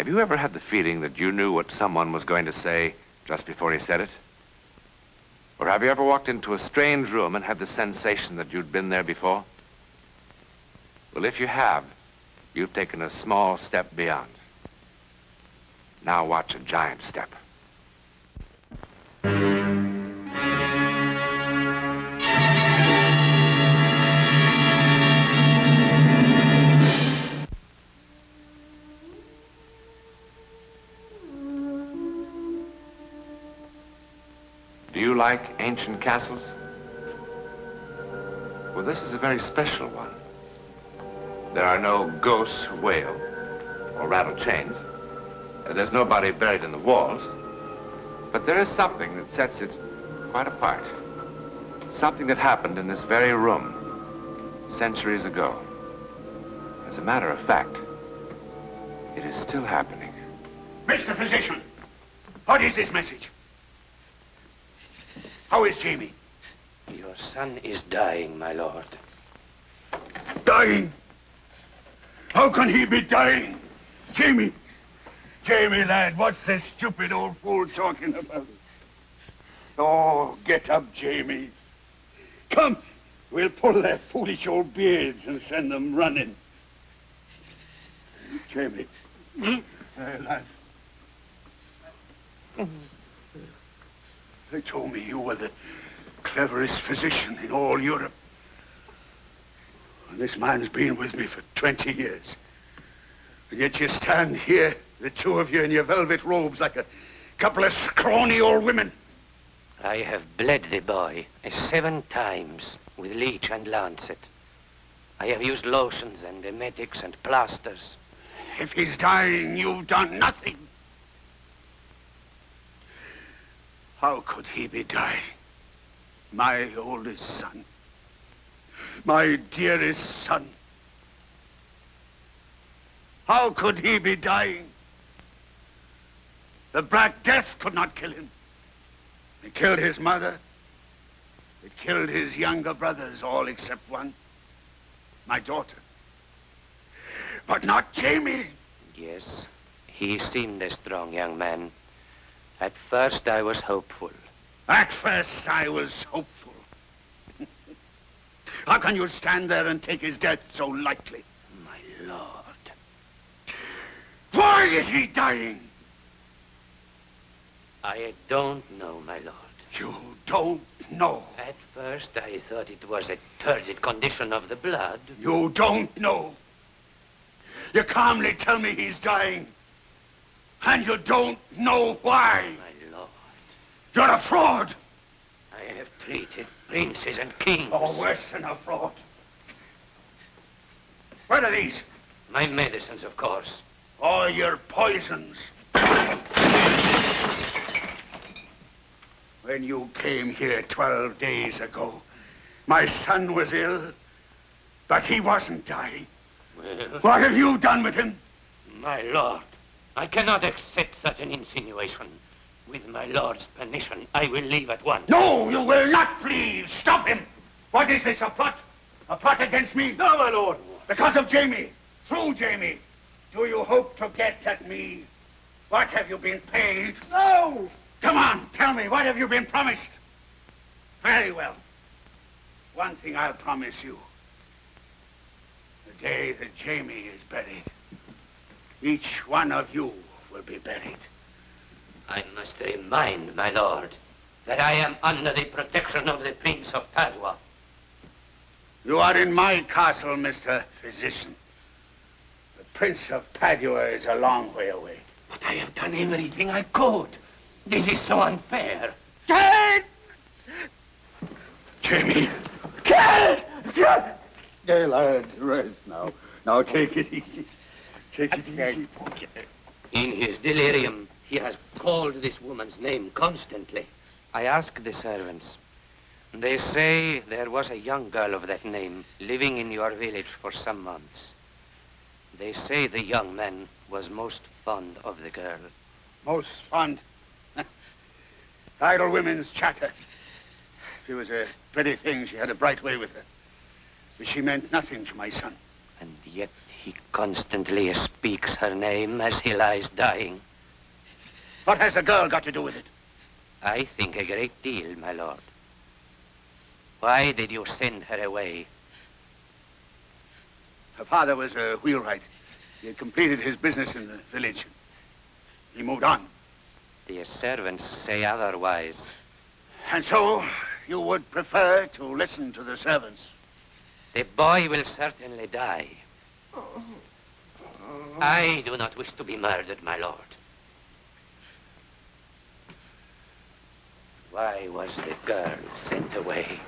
Have you ever had the feeling that you knew what someone was going to say just before he said it? Or have you ever walked into a strange room and had the sensation that you'd been there before? Well, if you have, you've taken a small step beyond. Now watch a giant step. Do you like ancient castles? Well, this is a very special one. There are no ghosts who wail or rattle chains. There's nobody buried in the walls. But there is something that sets it quite apart. Something that happened in this very room centuries ago. As a matter of fact, it is still happening. Mr. Physician, what is this message? How is Jamie? Your son is dying, my lord. Dying? How can he be dying? Jamie! Jamie, lad, what's this stupid old fool talking about? Oh, get up, Jamie. Come, we'll pull their foolish old beards and send them running. Jamie. Lad. They told me you were the cleverest physician in all Europe. And this man's been with me for 20 years. And yet you stand here, the two of you in your velvet robes, like a couple of scrawny old women. I have bled the boy 7 times with leech and lancet. I have used lotions and emetics and plasters. If he's dying, you've done nothing. How could he be dying? My oldest son. My dearest son. How could he be dying? The Black Death could not kill him. It killed his mother. It killed his younger brothers, all except one. My daughter. But not Jamie. Yes, he seemed a strong young man. At first, I was hopeful. At first, I was hopeful. How can you stand there and take his death so lightly? My lord. Why is he dying? I don't know, my lord. You don't know? At first, I thought it was a turgid condition of the blood. You don't know? You calmly tell me he's dying. And you don't know why. My lord. You're a fraud. I have treated princes and kings. Oh, worse than a fraud. What are these? My medicines, of course. All your poisons. When you came here 12 days ago, my son was ill, but he wasn't dying. Well, what have you done with him? My lord, I cannot accept such an insinuation. With my lord's permission, I will leave at once. No, you will not, please. Stop him. What is this, a plot? A plot against me? No, my lord. Because of Jamie. Through Jamie. Do you hope to get at me? What have you been paid? No! Come on, tell me, what have you been promised? Very well. One thing I'll promise you. The day that Jamie is buried, each one of you will be buried. I must remind my lord that I am under the protection of the Prince of Padua. You are in my castle, Mr. Physician. The Prince of Padua is a long way away. But I have done everything I could. This is so unfair. Kate! Jamie! Kate! Hey, lad, rest now. Now, take it easy. Take it easy. In his delirium, he has called this woman's name constantly. I asked the servants. They say there was a young girl of that name living in your village for some months. They say the young man was most fond of the girl. Most fond? Idle women's chatter. She was a pretty thing. She had a bright way with her. But she meant nothing to my son. And yet He constantly speaks her name as he lies dying. What has the girl got to do with it? I think a great deal, my lord. Why did you send her away? Her father was a wheelwright. He had completed his business in the village. He moved on. The servants say otherwise. And so, you would prefer to listen to the servants? The boy will certainly die. I do not wish to be murdered, my lord. Why was the girl sent away?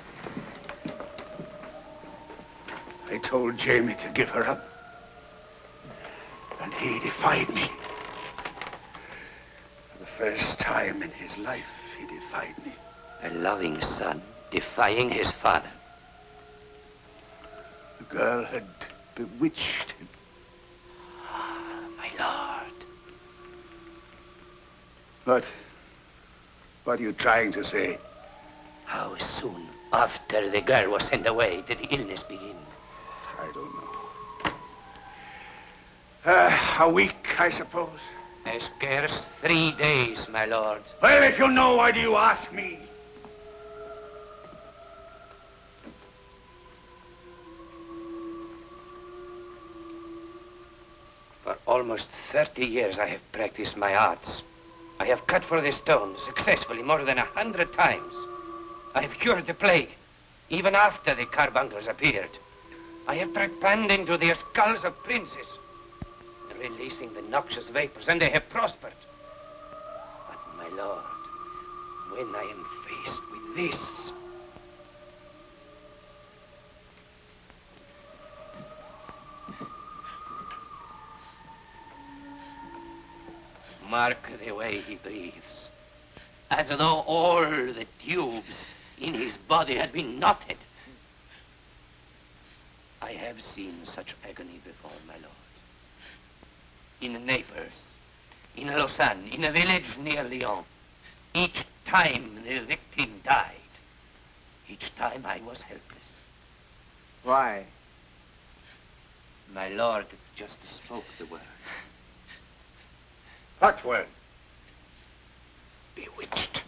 I told Jamie to give her up. And he defied me. For the first time in his life, he defied me. A loving son defying his father. The girl had bewitched him. My lord. What are you trying to say? How soon after the girl was sent away did the illness begin? I don't know. A week, I suppose. Scarce 3 days, my lord. Well, if you know, why do you ask me? For almost 30 years I have practiced my arts. I have cut for the stone successfully more than 100 times. I have cured the plague, even after the carbuncles appeared. I have trepanned into the skulls of princes, releasing the noxious vapors, and they have prospered. But, my lord, when I am faced with this... Mark the way he breathes, as though all the tubes in his body had been knotted. I have seen such agony before, my lord. In Naples, in Lausanne, in a village near Lyon. Each time the victim died. Each time I was helpless. Why? My lord just spoke the word. What word? Bewitched.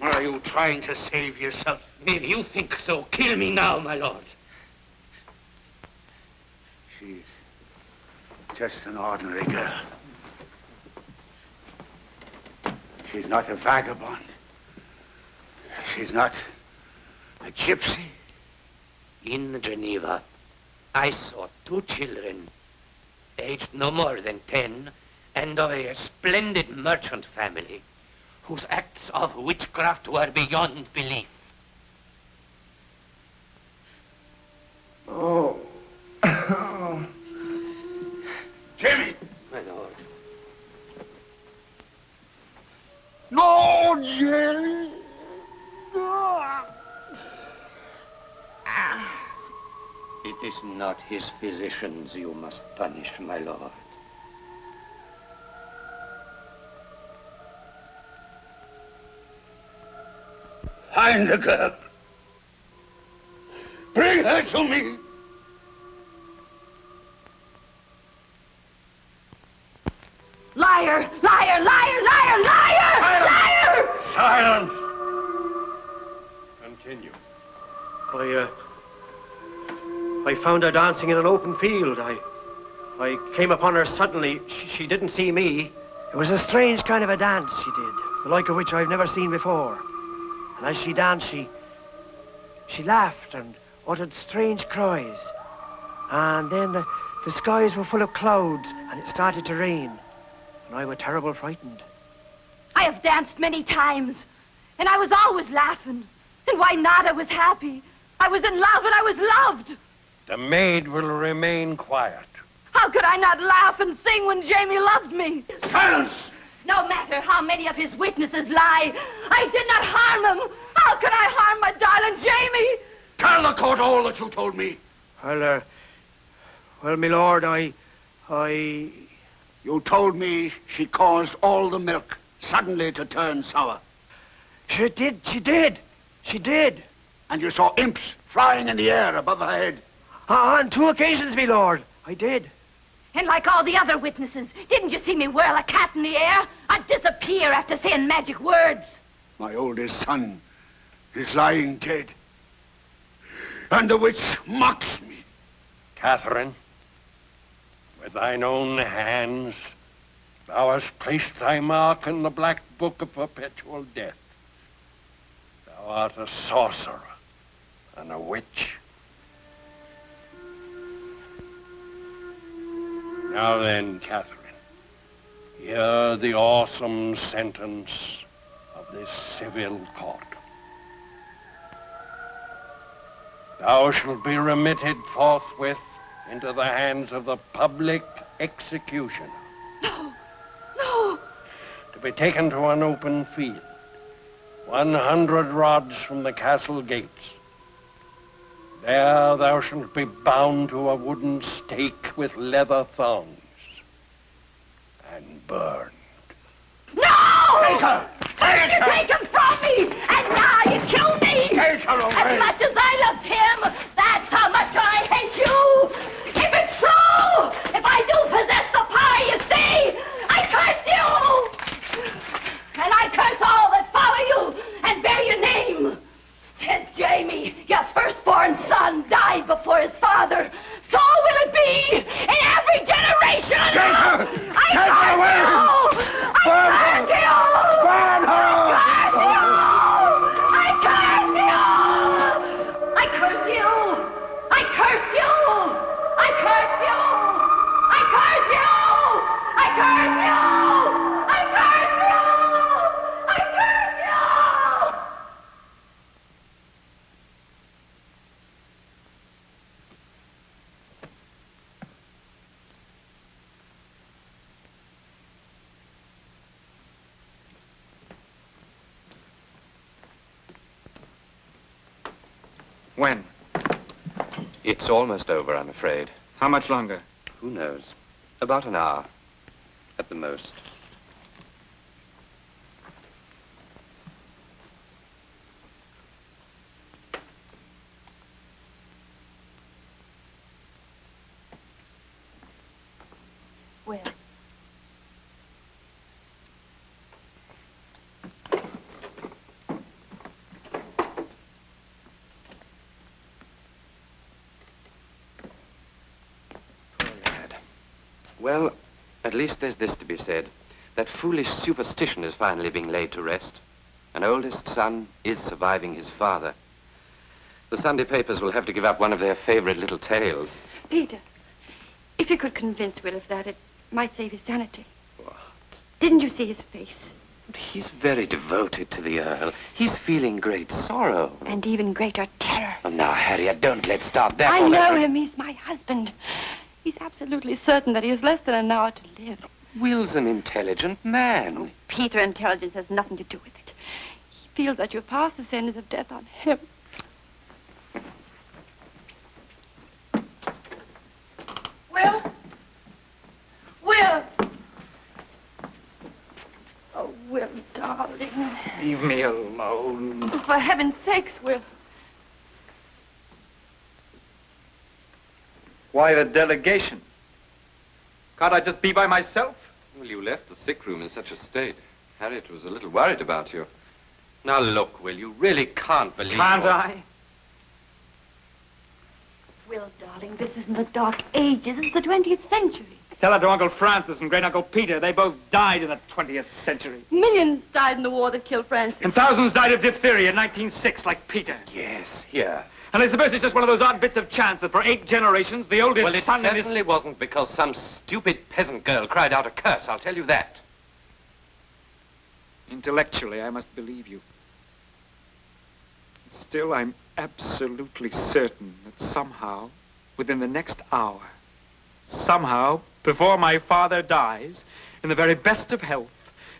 Are you trying to save yourself? If you think so, kill me now, my lord. She's just an ordinary girl. She's not a vagabond. She's not a gypsy. In Geneva, I saw 2 children, aged no more than 10, and of a splendid merchant family, whose acts of witchcraft were beyond belief. Oh. Jimmy! My lord. No, Jimmy! It is not his physicians you must punish, my lord. Find the girl. Bring her to me. Liar! Liar! Liar! Liar! Liar! Liar! Silence! Continue. I found her dancing in an open field. I came upon her suddenly. She didn't see me. It was a strange kind of a dance she did, the like of which I've never seen before. And as she danced, she laughed and uttered strange cries. And then the skies were full of clouds, and it started to rain. And I was terrible frightened. I have danced many times, and I was always laughing. And why not? I was happy. I was in love, and I was loved. The maid will remain quiet. How could I not laugh and sing when Jamie loved me? Silence! No matter how many of his witnesses lie, I did not harm him. How could I harm my darling Jamie? Tell the court all that you told me. Well, my lord, I... You told me she caused all the milk suddenly to turn sour. She did. And And you saw imps flying in the air above her head. On 2 occasions, me lord. I did. And like all the other witnesses, didn't you see me whirl a cat in the air? I'd disappear after saying magic words. My oldest son is lying dead. And the witch mocks me. Catherine, with thine own hands, thou hast placed thy mark in the black book of perpetual death. Thou art a sorcerer and a witch. Now then, Catherine, hear the awesome sentence of this civil court. Thou shalt be remitted forthwith into the hands of the public executioner. No, no. To be taken to an open field, 100 rods from the castle gates. There thou shalt be bound to a wooden stake with leather thongs and burned. No! Take her! Take You her! take him from me, and now you kill me! Take her away! As much as I loved him, that's how much I hate you! If it's true, if I do possess the power you see, I curse you! And I curse all that follow you and bear your name! Says Jamie, your firstborn son died before his father. So will it be in every generation! Take her! I Take her curse away! you! Burn I her! curse you! Burn her! I curse you! I curse you! I curse you! I curse you! I curse you! I curse you! I curse you! I curse you! When? It's almost over, I'm afraid. How much longer? Who knows? About an hour, at the most. Well, Well, at least there's this to be said. That foolish superstition is finally being laid to rest. An oldest son is surviving his father. The Sunday papers will have to give up one of their favorite little tales. Peter, if you could convince Will of that, it might save his sanity. What? Didn't you see his face? But he's very devoted to the Earl. He's feeling great sorrow. And even greater terror. Oh, now, Harriet, don't let's start that. I all know over. him. He's my husband. He's absolutely certain that he has less than an hour to live. Will's an intelligent man. Peter, intelligence has nothing to do with it. He feels that you pass the sentence of death on him. Will? Will? Oh, Will, darling. Leave me alone. Oh, for heaven's sakes, Will. Why the delegation? Can't I just be by myself? Well, you left the sick room in such a state. Harriet was a little worried about you. Now, look, Will, you really can't believe... Can't what- I? Will, darling, this isn't the Dark Ages. It's the 20th century. Tell it to Uncle Francis and Great Uncle Peter. They both died in the 20th century. Millions died in the war that killed Francis. And thousands died of diphtheria in 1906, like Peter. Yes, here. And I suppose it's just one of those odd bits of chance that for 8 generations, the oldest Well, it son in his... certainly wasn't because some stupid peasant girl cried out a curse, I'll tell you that. Intellectually, I must believe you. Still, I'm absolutely certain that somehow, within the next hour, somehow, before my father dies, in the very best of health,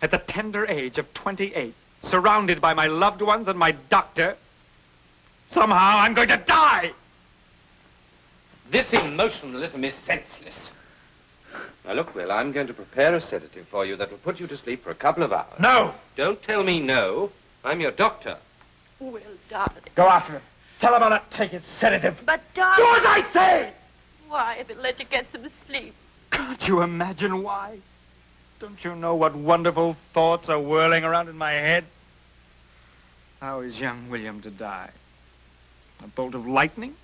at the tender age of 28, surrounded by my loved ones and my doctor, somehow I'm going to die! This emotionalism is senseless. Now, look, Will, I'm going to prepare a sedative for you that will put you to sleep for a couple of hours. No! Don't tell me no. I'm your doctor. Will, darling. Go after him. Tell him I'll not take his sedative. But, darling... Do as I say! Why, if it let you get some sleep? Can't you imagine why? Don't you know what wonderful thoughts are whirling around in my head? How is young William to die? A bolt of lightning?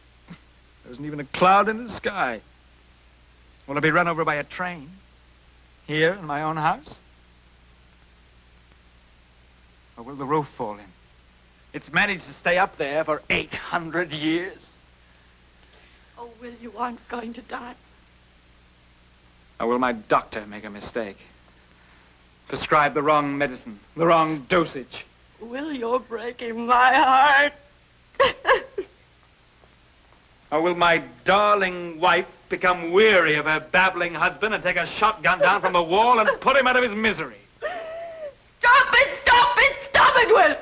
There isn't even a cloud in the sky. Will I be run over by a train? Here in my own house? Or will the roof fall in? It's managed to stay up there for 800 years. Oh, Will, you aren't going to die. Or will my doctor make a mistake? Prescribe the wrong medicine, the wrong dosage. Will, you're breaking my heart. Or will my darling wife become weary of her babbling husband and take a shotgun down from the wall and put him out of his misery? Stop it! Stop it! Stop it, Will!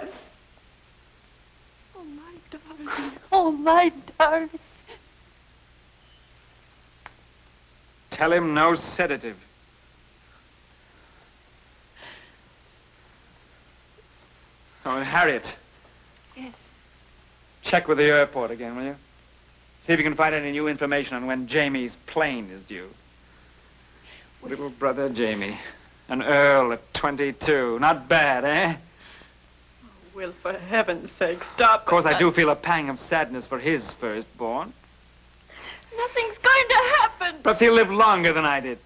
Oh, my darling. Oh, my darling. Tell him no sedative. Oh, and Harriet. Yes. Check with the airport again, will you? See if you can find any new information on when Jamie's plane is due. Little brother Jamie. An Earl at 22. Not bad, eh? Oh, Will, for heaven's sake, stop. Of course, I do feel a pang of sadness for his firstborn. Nothing's going to happen. Perhaps he'll live longer than I did.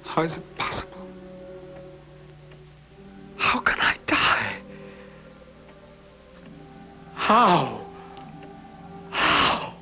How is it possible? How can I die? How? How?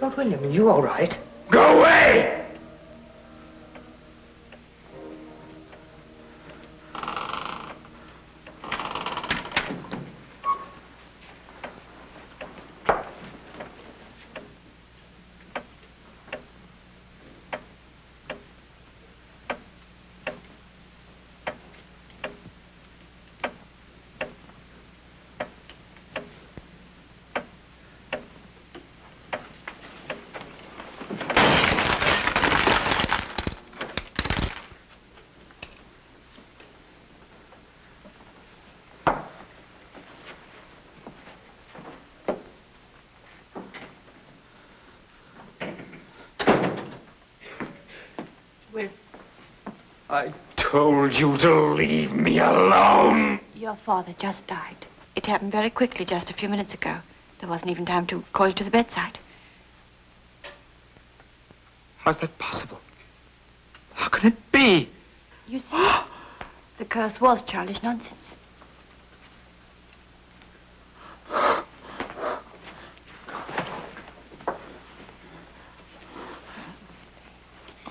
Lord William, are you all right? Go away! Will, I told you to leave me alone. your father just died. It happened very quickly just a few minutes ago. There wasn't even time to call you to the bedside. How's that possible? How can it be? You see, the curse was childish nonsense.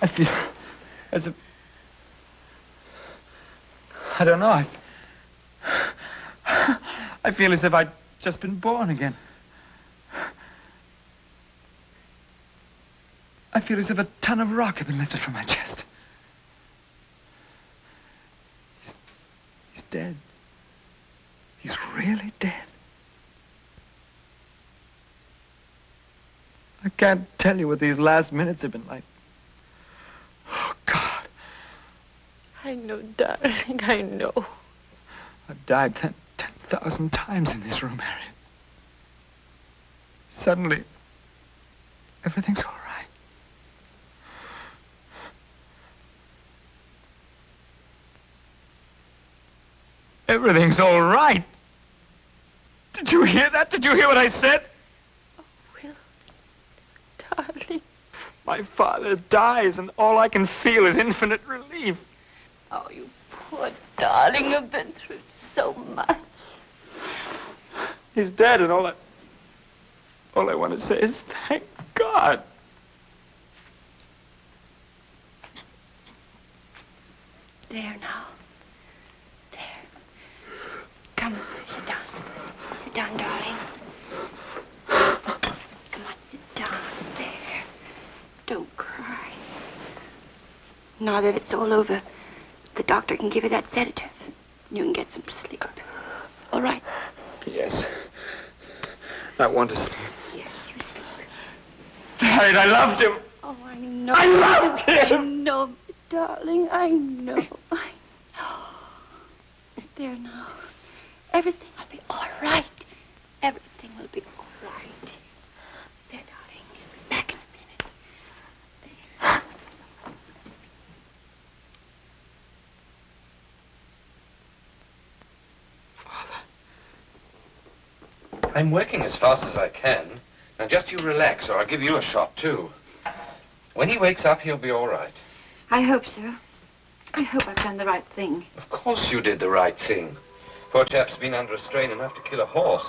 I feel as if... I don't know. I feel as if I'd just been born again. I feel as if a ton of rock had been lifted from my chest. He's dead. He's really dead. I can't tell you what these last minutes have been like. Oh, God. I know, darling, I know. I've died 10,000 times in this room, Harriet. Suddenly, everything's all right. Everything's all right. Did you hear that? Did you hear what I said? Oh, Will, darling. My father dies, and all I can feel is infinite relief. Oh, you poor darling, you've been through so much. He's dead, and all I want to say is thank God. There now. There. Come, sit down. Sit down, darling. Come on, sit down. There. Don't cry. Now that it's all over, the doctor can give you that sedative. You can get some sleep. All right? Yes. I want to sleep. Yes, you sleep. Harriet, I loved him. Oh, I know. I loved I him. know, darling. I know. I know. There now. Everything will be all right. Everything will be all right. There, darling. Back in a minute. There. I'm working as fast as I can. Now just you relax, or I'll give you a shot, too. When he wakes up, he'll be all right. I hope so. I hope I've done the right thing. Of course you did the right thing. Poor chap's been under a strain enough to kill a horse.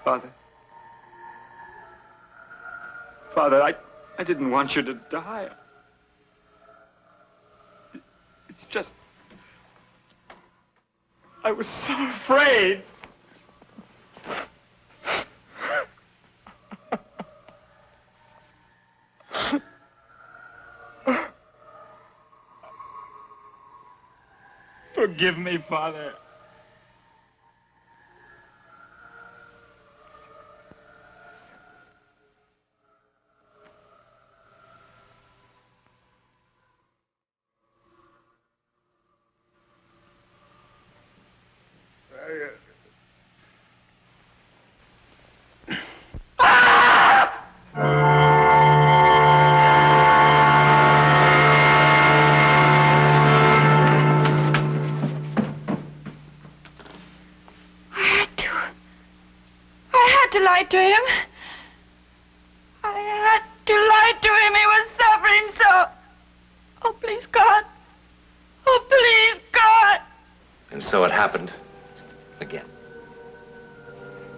Father. Father, I didn't want you to die. It's just... I was so afraid. Forgive me, Father. I had to lie to him. I had to lie to him. He was suffering so. Oh, please, God. Oh, please, God. And so it happened again.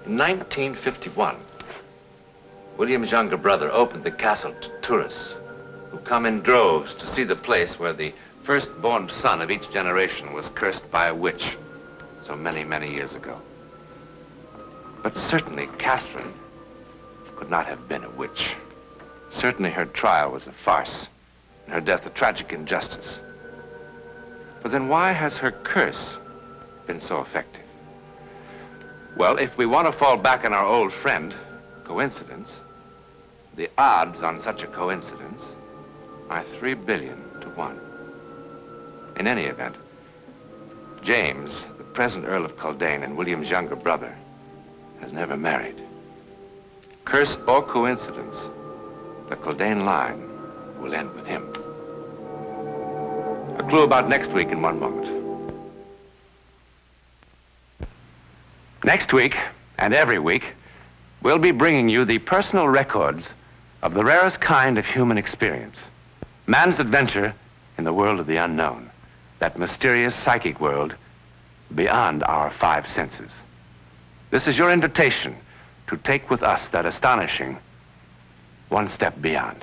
In 1951, William's younger brother opened the castle to tourists who come in droves to see the place where the firstborn son of each generation was cursed by a witch so many, many years ago. But certainly Catherine could not have been a witch. Certainly her trial was a farce, and her death a tragic injustice. But then why has her curse been so effective? Well, if we want to fall back on our old friend, coincidence, the odds on such a coincidence are 3 billion to 1. In any event, James, the present Earl of Culdain and William's younger brother, has never married. Curse or coincidence, the Culdain line will end with him. A clue about next week in one moment. Next week, and every week, we'll be bringing you the personal records of the rarest kind of human experience. Man's adventure in the world of the unknown, that mysterious psychic world beyond our 5 senses. This is your invitation to take with us that astonishing one step beyond.